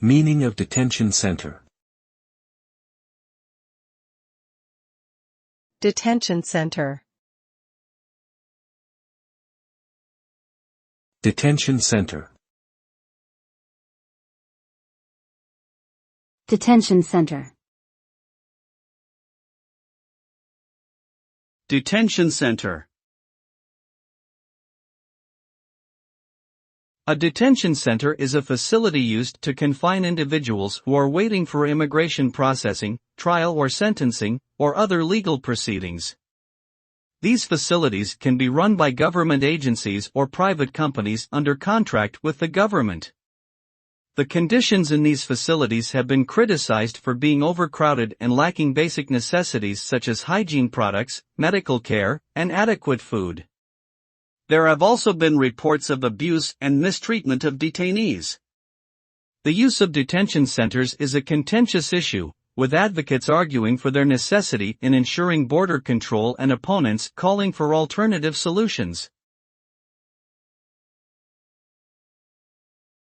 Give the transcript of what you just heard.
Meaning of detention center. Detention center. Detention center. Detention center. Detention center. A detention center is a facility used to confine individuals who are waiting for immigration processing, trial or sentencing, or other legal proceedings. These facilities can be run by government agencies or private companies under contract with the government. The conditions in these facilities have been criticized for being overcrowded and lacking basic necessities such as hygiene products, medical care, and adequate food. There have also been reports of abuse and mistreatment of detainees. The use of detention centers is a contentious issue, with advocates arguing for their necessity in ensuring border control and opponents calling for alternative solutions.